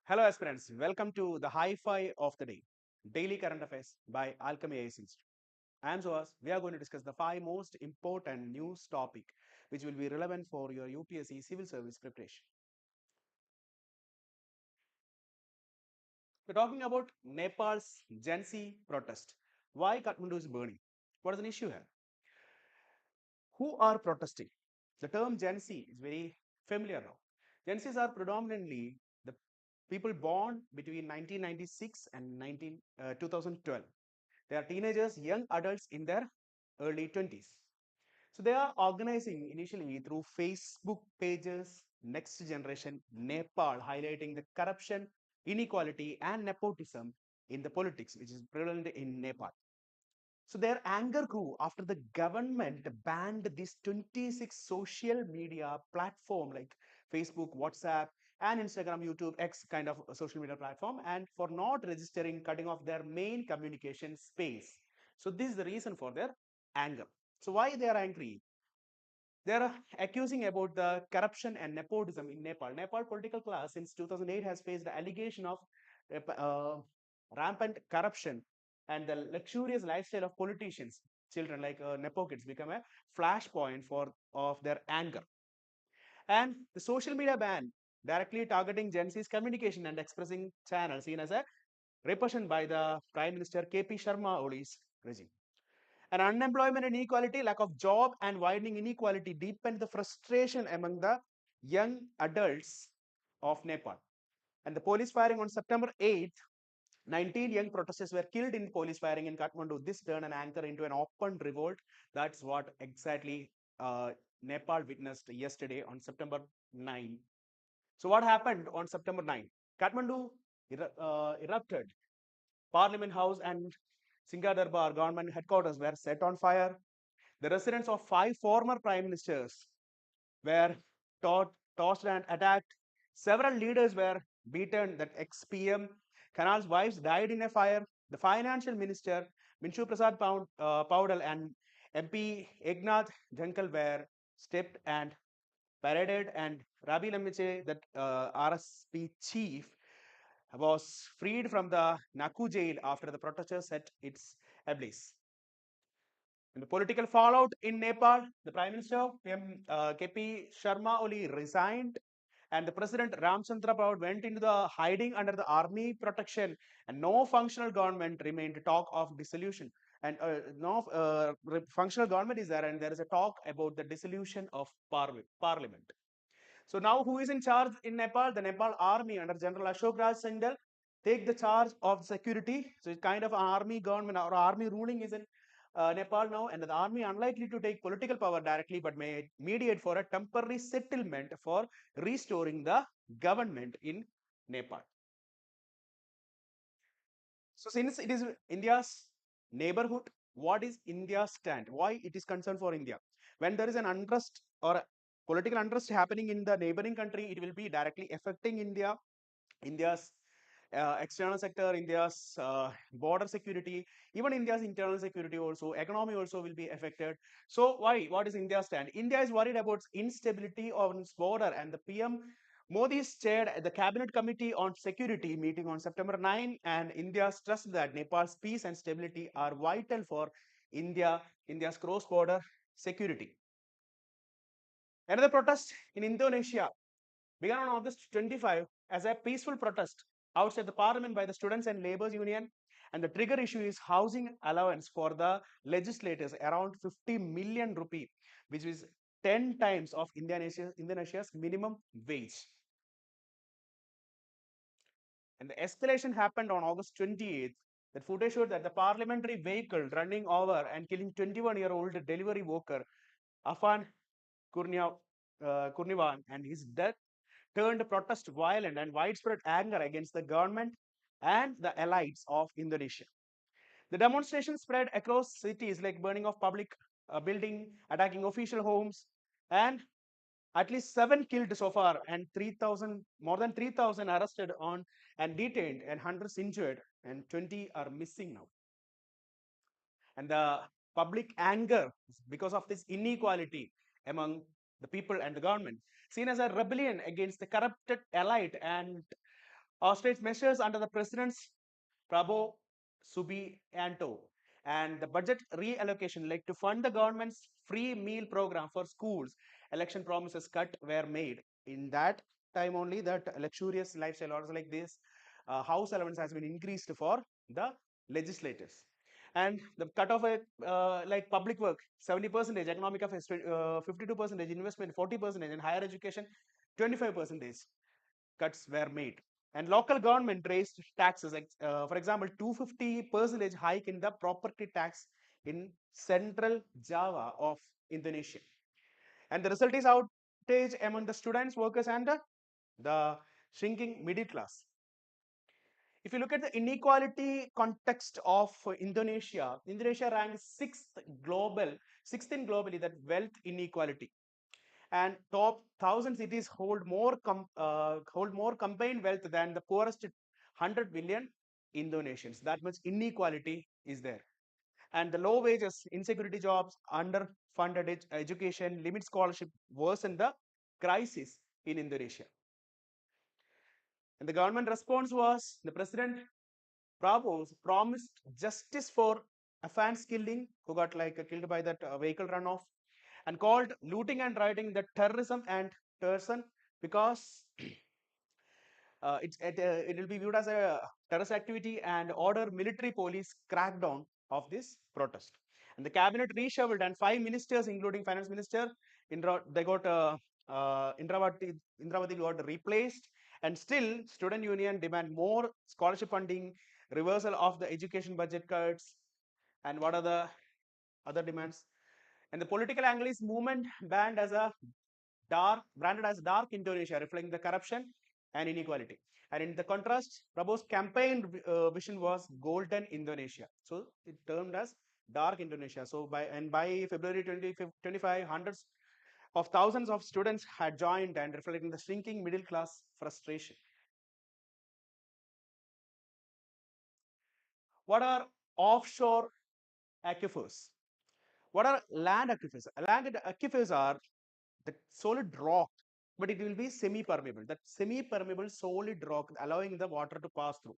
Hello aspirants, welcome to the Hi-Fi of the Day, Daily Current Affairs by Alchemy IAS Institute. I am Suhas. We are going to discuss the 5 most important news topic which will be relevant for your UPSC civil service preparation. We're talking about Nepal's Gen Z protest. Why Kathmandu is burning? What is an issue here? Who are protesting? The term Gen Z is very familiar now. Gen Zs are predominantly the people born between 1996 and 2012. They are teenagers, young adults in their early 20s. So they are organizing initially through Facebook pages, Next Generation Nepal, highlighting the corruption, inequality, and nepotism in the politics, which is prevalent in Nepal. So their anger grew after the government banned these 26 social media platform like Facebook, WhatsApp, and Instagram, YouTube, X kind of social media platform, and for not registering, cutting off their main communication space. So this is the reason for their anger. So why they are angry? They are accusing about the corruption and nepotism in Nepal. Nepal political class since 2008 has faced the allegation of rampant corruption and the luxurious lifestyle of politicians. Children like nepo kids become a flashpoint for of their anger. And the social media ban directly targeting Gen Z's communication and expressing channel seen as a repression by the Prime Minister KP Sharma Oli's regime. And unemployment and inequality, lack of job and widening inequality deepened the frustration among the young adults of Nepal. And the police firing on September 8th, 19 young protesters were killed in police firing in Kathmandu. This turned an anger into an open revolt. That's what exactly Nepal witnessed yesterday on September 9. So what happened on September 9? Kathmandu erupted. Parliament House and Singha Darbar government headquarters were set on fire. The residence of 5 former prime ministers were tossed and attacked. Several leaders were beaten. That ex-PM Kanal's wives died in a fire. The financial minister Minshu Prasad Paudal and MP Eknath Jankal were stepped and paraded, and Rabi Lamiche, that RSP chief, was freed from the Naku jail after the protesters set its ablaze. In the political fallout in Nepal, the Prime Minister KP Sharma Oli resigned, and the President Ramchandra Paud went into the hiding under the army protection, and no functional government remained. Talk of dissolution, and no functional government is there, and there is a talk about the dissolution of parliament. So now who is in charge in Nepal? The Nepal army under General Ashok Raj Sindel take the charge of security. So it's kind of an army government or army ruling is in Nepal now, and the army unlikely to take political power directly, but may mediate for a temporary settlement for restoring the government in Nepal. So since it is India's neighborhood, what is India's stand? Why it is concerned for India? When there is an unrest or political unrest happening in the neighboring country, it will be directly affecting India's external sector, India's border security, even India's internal security also, economy also will be affected. So why? What is India's stand? India is worried about instability on its border, and the PM Modi chaired the Cabinet Committee on Security meeting on September 9, and India stressed that Nepal's peace and stability are vital for India's cross-border security. Another protest in Indonesia began on August 25 as a peaceful protest outside the parliament by the students and laborers union, and the trigger issue is housing allowance for the legislators, around 50 million rupee, which is 10 times of Indonesia's minimum wage. And the escalation happened on August 28th. That footage showed that the parliamentary vehicle running over and killing 21-year-old delivery worker Afan Kurniawan, and his death turned protest violent and widespread anger against the government and the elites of Indonesia. The demonstrations spread across cities, like burning of public building, attacking official homes, and at least 7 killed so far, and more than 3,000 arrested on and detained, and hundreds injured, and 20 are missing now. And the public anger because of this inequality among the people and the government, seen as a rebellion against the corrupted elite and Austerity measures under the president's Prabo Subianto and the budget reallocation, like to fund the government's free meal program for schools, election promises cut were made. In that time only, that luxurious lifestyle orders like this, house allowance has been increased for the legislators. And the cut of a like public work 70%, economic affairs 52%, investment 40%, and higher education 25% cuts were made. And local government raised taxes, like, for example, 250% hike in the property tax in central Java of Indonesia. And the result is outage among the students, workers, and the shrinking middle class. If you look at the inequality context of Indonesia, Indonesia ranks sixth in globally that wealth inequality, and top 1,000 cities hold more combined wealth than the poorest 100 million Indonesians. That much inequality is there. And the low wages, insecurity jobs, underfunded education, limit scholarship worsen the crisis in Indonesia. And the government response was the president promised justice for Afans killing, who got like killed by that vehicle runoff, and called looting and rioting the terrorism and terrorism because it will be viewed as a terrorist activity and order military police crackdown of this protest. And the cabinet reshuffled and 5 ministers, including finance minister, they got Indravati got replaced, and still student union demand more scholarship funding, reversal of the education budget cuts, and what are the other demands? And the political angle is movement banned as a branded as dark Indonesia, reflecting the corruption and inequality. And in the contrast, Prabowo's campaign vision was golden Indonesia. So it termed as dark Indonesia. So by February 2025, hundreds of thousands of students had joined and reflecting the shrinking middle class frustration. What are offshore aquifers? What are land aquifers? Land aquifers are the solid rock, but it will be semi-permeable. That semi-permeable solid rock allowing the water to pass through.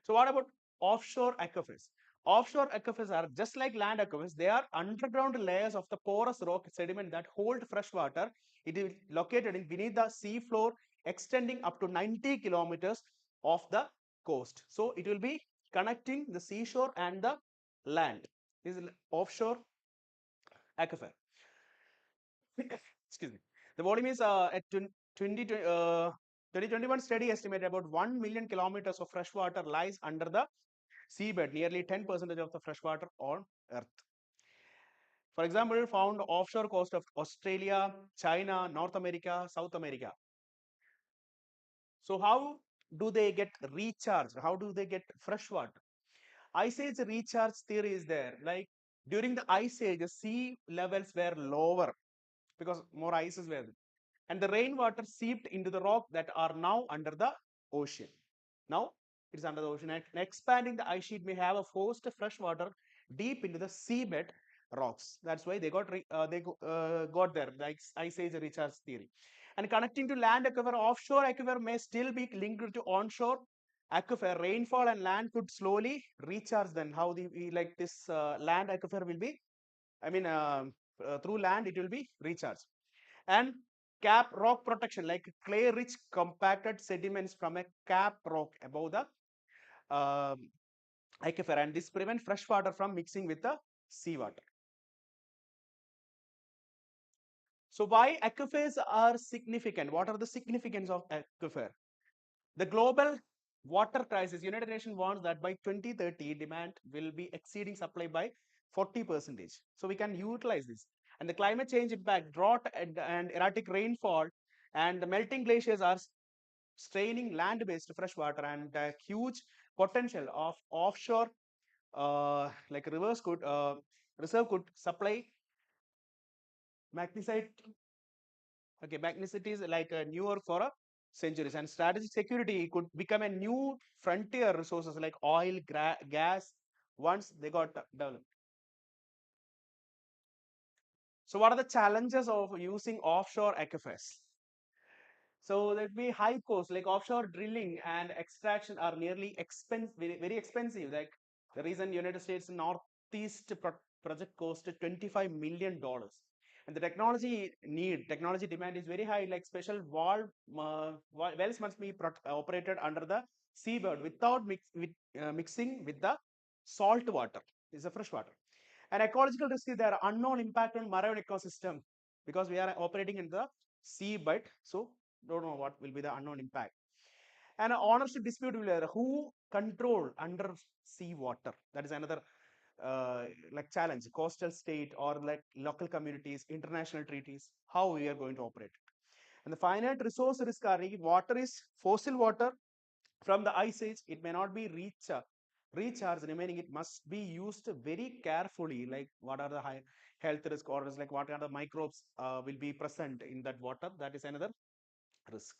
So what about offshore aquifers? Offshore aquifers are just like land aquifers. They are underground layers of the porous rock sediment that hold fresh water. It is located in beneath the sea floor, extending up to 90 kilometers of the coast. So it will be connecting the seashore and the land. This is offshore aquifer. Excuse me. The volume is at 2021 study estimated about 1 million kilometers of fresh water lies under the seabed, nearly 10% of the fresh water on Earth. For example, found offshore coast of Australia, China, North America, South America. So how do they get recharged? How do they get fresh water? Ice age recharge theory is there. Like during the ice age, the sea levels were lower because more ices were there, and the rainwater seeped into the rock that are now under the ocean. Now it's under the ocean, and expanding the ice sheet may have a forced fresh water deep into the seabed rocks. That's why they got there, like ice age recharge theory. And connecting to land aquifer, offshore aquifer may still be linked to onshore aquifer. Rainfall and land could slowly recharge. Then how like this land aquifer will be? I mean, through land it will be recharged. And cap rock protection, like clay rich compacted sediments from a cap rock above the aquifer, and this prevent fresh water from mixing with the seawater. So why aquifers are significant? What are the significance of aquifer? The global water crisis, United Nations warns that by 2030 demand will be exceeding supply by 40%. So we can utilize this. And the climate change impact, drought and erratic rainfall, and the melting glaciers are straining land-based freshwater, and huge potential of offshore like rivers could reserve could supply magnesite. Okay, magnesite is like a newer for a centuries, and strategic security could become a new frontier resources like oil, gas once they got developed. So what are the challenges of using offshore aquifers? So there'd be high cost, like offshore drilling and extraction are nearly very expensive. Like the reason United States Northeast project costed $25 million, and the technology demand is very high. Like special wells must be operated under the seabed without mixing with the salt water. It's a fresh water. And ecological risk is there, unknown impact on marine ecosystem, because we are operating in the seabed, so don't know what will be the unknown impact. And ownership dispute will be there. Who control under sea water? That is another like challenge. Coastal state or like local communities, international treaties. How we are going to operate? And the finite resource risk are water is fossil water from the ice age. It may not be recharged remaining. It must be used very carefully. Like what are the high health risk, or is like what are the microbes will be present in that water? That is another risk.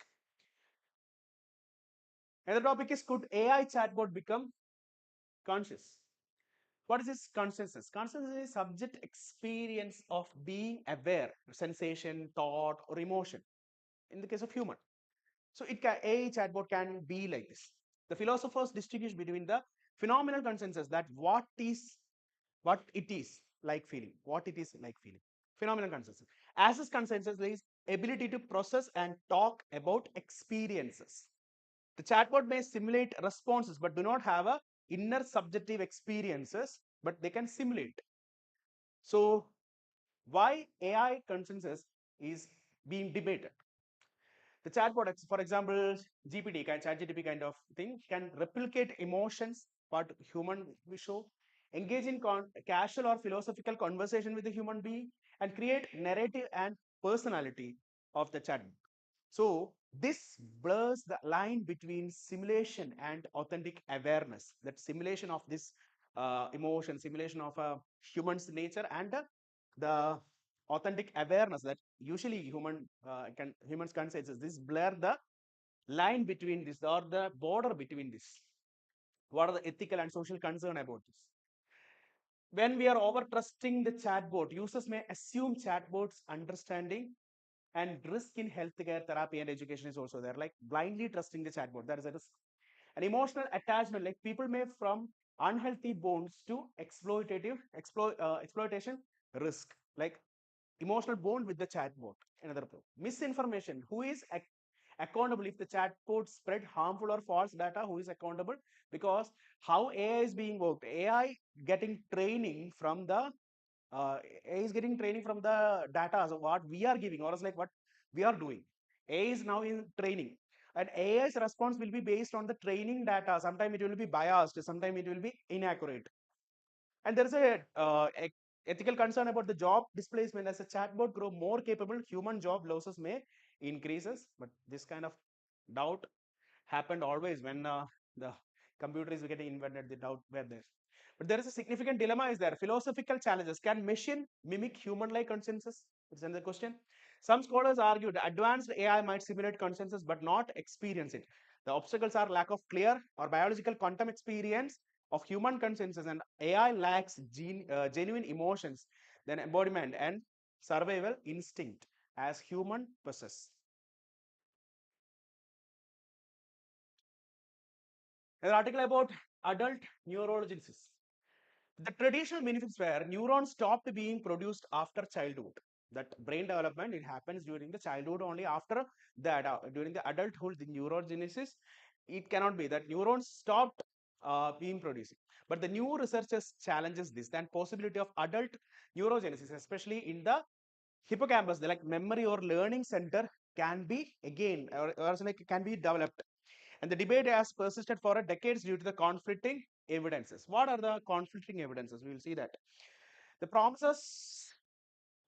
Another topic is, could AI chatbot become conscious? What is this consciousness? Consciousness is subject experience of being aware, sensation, thought, or emotion. In the case of human, so AI chatbot can be like this. The philosophers distinguish between the phenomenal consensus, that what it is like feeling, phenomenal consensus. As is consensus is ability to process and talk about experiences. The chatbot may simulate responses but do not have a inner subjective experiences, but they can simulate. So why AI consensus is being debated? The chatbot, for example, GPT, ChatGPT kind of thing, can replicate emotions, what human we show, engage in casual or philosophical conversation with the human being, and create narrative and personality of the chatbot. So this blurs the line between simulation and authentic awareness. That simulation of this emotion, simulation of a human's nature, and the authentic awareness that usually humans can say, this blur the line between this, or the border between this. What are the ethical and social concern about this? When we are over trusting the chatbot, users may assume chatbot's understanding, and risk in healthcare, therapy, and education is also there. Like blindly trusting the chatbot, there is a risk. An emotional attachment, like people may from unhealthy bonds to exploitation risk, like emotional bond with the chatbot. Another problem. Misinformation. Who is accountable if the chatbot spread harmful or false data? Who is accountable? Because how AI is being worked, AI getting training from the AI is getting training from the data, so what we are giving, or is like what we are doing. AI is now in training, and AI's response will be based on the training data. Sometimes it will be biased, sometimes it will be inaccurate. And there is a ethical concern about the job displacement. As a chatbot grow more capable, human job losses may increases. But this kind of doubt happened always when the computer is getting invented. The doubt were there. But there is a significant dilemma is there. Philosophical challenges. Can machine mimic human-like consensus? It's another question. Some scholars argue that advanced AI might simulate consensus but not experience it. The obstacles are lack of clear or biological quantum experience of human consensus, and AI lacks genuine emotions, then embodiment and survival instinct as human possess. An article about adult neurogenesis. The traditional benefits were neurons stopped being produced after childhood. That brain development, it happens during the childhood only. After that, during the adulthood, the neurogenesis, it cannot be that neurons stopped being produced. But the new researchers challenges this, then possibility of adult neurogenesis, especially in the hippocampus, the like memory or learning center, can be again or like can be developed. And the debate has persisted for decades due to the conflicting evidences. What are the conflicting evidences? We will see that. The promises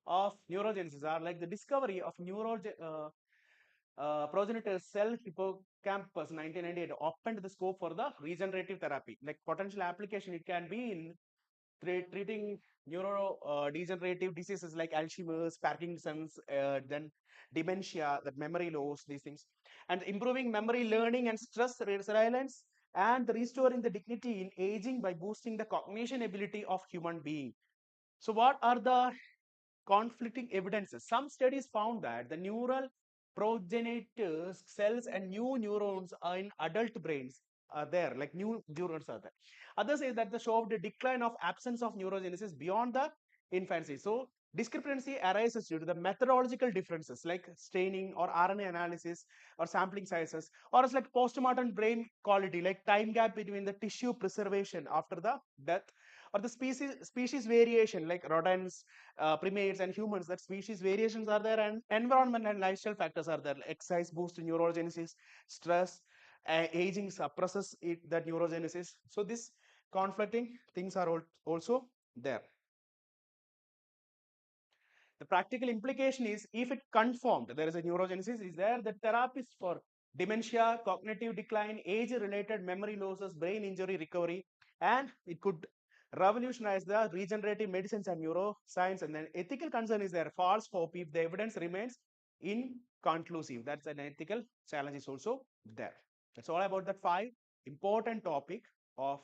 of neurogenesis are like the discovery of progenitor cell hippocampus 1998 opened the scope for the regenerative therapy. Like potential application, it can be in treating neurodegenerative diseases like Alzheimer's, Parkinson's, then dementia, that memory loss, these things, and improving memory learning and stress resilience, and restoring the dignity in aging by boosting the cognition ability of human being. So what are the conflicting evidences? Some studies found that the neural progenitor cells and new neurons in adult brains are there, like new neurons are there. Others say that the show of the decline of absence of neurogenesis beyond the infancy. So discrepancy arises due to the methodological differences like staining or RNA analysis or sampling sizes, or it's like postmortem brain quality, like time gap between the tissue preservation after the death, or the species variation like rodents, primates and humans, that species variations are there, and environment and lifestyle factors are there. Exercise boosts neurogenesis, stress, aging suppresses that neurogenesis. So this conflicting things are also there. The practical implication is, if it confirmed there is a neurogenesis is there, the therapies for dementia, cognitive decline, age-related memory losses, brain injury recovery, and it could revolutionize the regenerative medicines and neuroscience. And then ethical concern is there, false hope if the evidence remains inconclusive. That's an ethical challenge is also there. That's all about that 5 important topic of